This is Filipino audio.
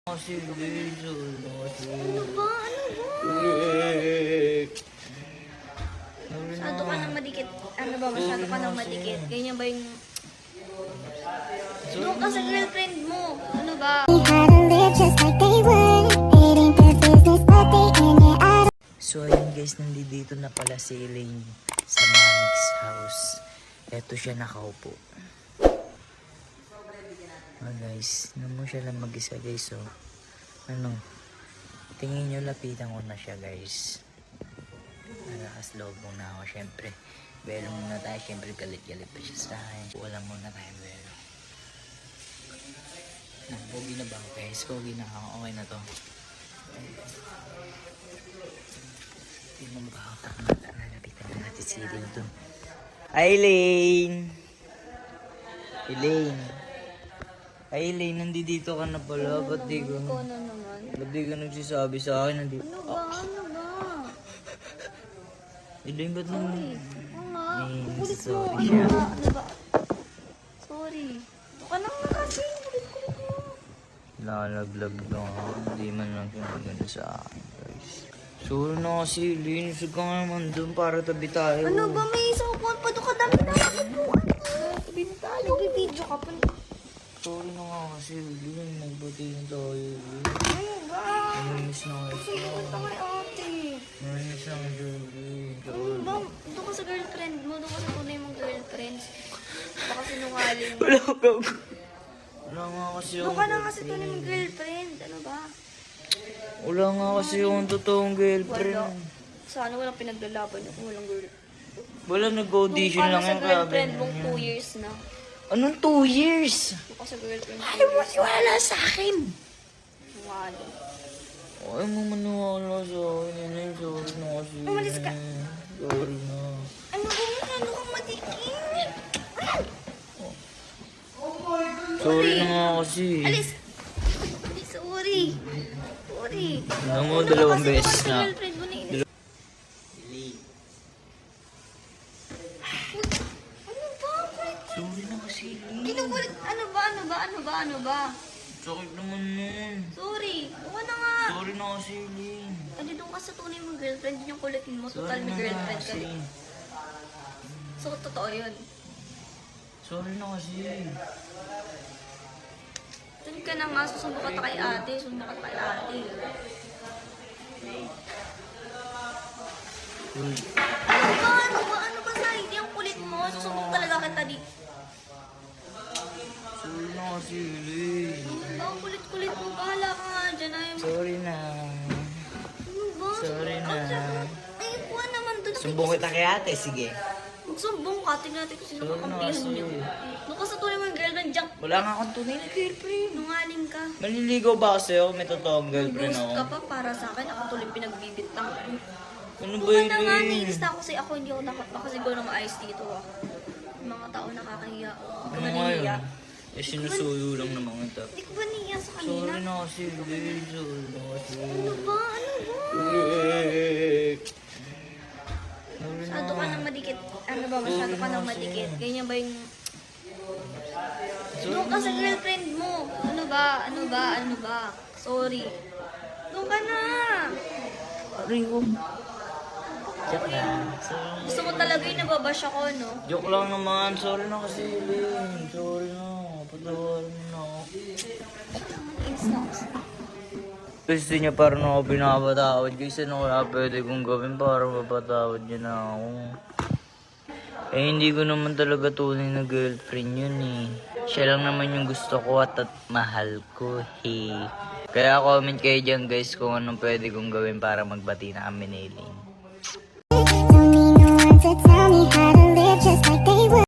Kasi Lizol, Ano ba? Masyado ka nang madikit. Ano ba? Masyado ka nang madikit. Ganyan ba yung... Doon ka sa girlfriend mo. Ano ba? So ayun guys, nandito na pala si Elaine sa Manix house. Eto siya nakaupo. Guys, naman siya lang mag-isa guys. So, tingin nyo, lapitan ko na siya guys. Nalakas loob muna ako syempre. Belo muna tayo, syempre galit-galit pa siya sa akin. Wala muna tayo belo. Pogi na ba ako guys? Pogi na ako, okay na to. Tingnan mo ba ako? Nalapitan na natin si Elaine dun. Hi Elaine! Elaine! Ay, Elaine, nandito ka na pala. Ba't di ka? Ikaw na naman. Ba't di ka nagsasabi sa akin? Nandito. Ano ba? Ano ba? Elaine, ba't nang... Oo nga. Eh, Kulit mo. sorry Ano siya. ba? Ano ba? Sorry. Baka nang kasi. Kulit-kulit mo. Lalaglag lang ako. Hindi man lang kinagano sa akin, guys. Sorry na kasi, Elaine. Usag ka nga naman dun para tabi tayo. Ano ba? May isang upuan pa doon ka dami na upuan. Tabi na tayo. Nagbibideo ka pa. Sorry na nga kasi, Elaine. Nagbati na tayo, Elaine. Ano ba? Namiss na nga Kasi ito. ito kay ate. Namiss na nga, Elaine. Ano ba? Doon ka sa girlfriend mo. Doon ka sa tunay mong girlfriend. Baka sinungaling mo. Wala ka. Wala nga kasi Doon ka na kasi tunay mong girlfriend. Ano ba? Wala nga kasi yung totoong Wala. girlfriend. Sana walang pinaglalaban kung walang girlfriend. Wala, nag-audition Doon ka lang na sa yung girlfriend grabe. mong 2 years na. Anong 2 years? Doon ka sa girlfriend. Ay, wala sa akin. Sinungaling. Ay, maniwala sa akin. Elaine, sorry na kasi. Umalis ka. Sorry na. Ano ba yun? Ano kang matikin? Sorry na nga kasi. Alis! Ay, sorry. Sorry. Alam mo, dalawang Kasi beses doon ka sa na. girlfriend mo na yun. Ano ba? Sorry na kasi, Elaine. Kinukulit. Ano ba? Ano ba? Ano ba? Ano ba? Sakit naman nun. Sorry. Huwag na nga. Sorry na kasi, Elaine. Hindi doon ka sa tunay mong girlfriend. Yun yung kulitin mo. Total Sorry may na nga girlfriend ka. kasi. So, totoo yun. Sorry na kasi. Doon ka na nga. Susundo ka kay ate. Susundo ka kay ate. Ano ba? Ano ba? Ano ba sa hindi ang kulit mo? Susundo talaga kita di. Sorry na kasi, Elaine. Ano ba? Ang kulit-kulit mo. Bahala ka nga dyan. Ay, Sorry na. ano ba? Sorry na. Ay, buwan naman doon. Sumbong kita kay ate, sige. Magsumbong ka. Tingnan natin kung sino Sorry na kakampihan kasi. niyo. Doon ka sa tunay mong girlfriend. Diyan. Wala nga akong tunay na girlfriend. Nungaling ka. Maliligaw ba kasi ako? May totoong girlfriend Ghost ako. ka pa para sa akin. Ako tuloy pinagbibitang. Ano ba Buwan yun? na nga. Elaine? Nainis na ako kasi ako hindi ako nakasigaw ng maayos dito. Yung mga tao nakakahiya. Hindi ko Ano ba nga yun? nahiya? Eh, sinusuyo lang naman ito. Hindi ko ba nahiya sa kanina? Sorry na kasi, Elaine. Sorry na kasi. Ano ba? Ano ba? Masyado ka nang madikit. Ano ba? Masyado ka nang madikit. Ganyan ba yung... Doon ka sa girlfriend mo. Ano ba? Ano ba? Ano ba? Sorry. Doon ka na. Sorry ko. Joke lang. Gusto mo talaga yung nababash ako, no? Joke lang naman. Sorry na kasi, Elaine. Sorry na. Patawarin mo na ako. It's not. Gusto niya parang ako pinapatawad. Guys, ano kaya pwede kong gawin para mapatawad niya na ako? Eh, hindi ko naman talaga tunay na girlfriend yun eh. Siya lang naman yung gusto ko at mahal ko, hey. Kaya comment kayo dyan guys kung anong pwede kong gawin para magbati na kami ni Elaine. Don't need no one to tell me how to live just like they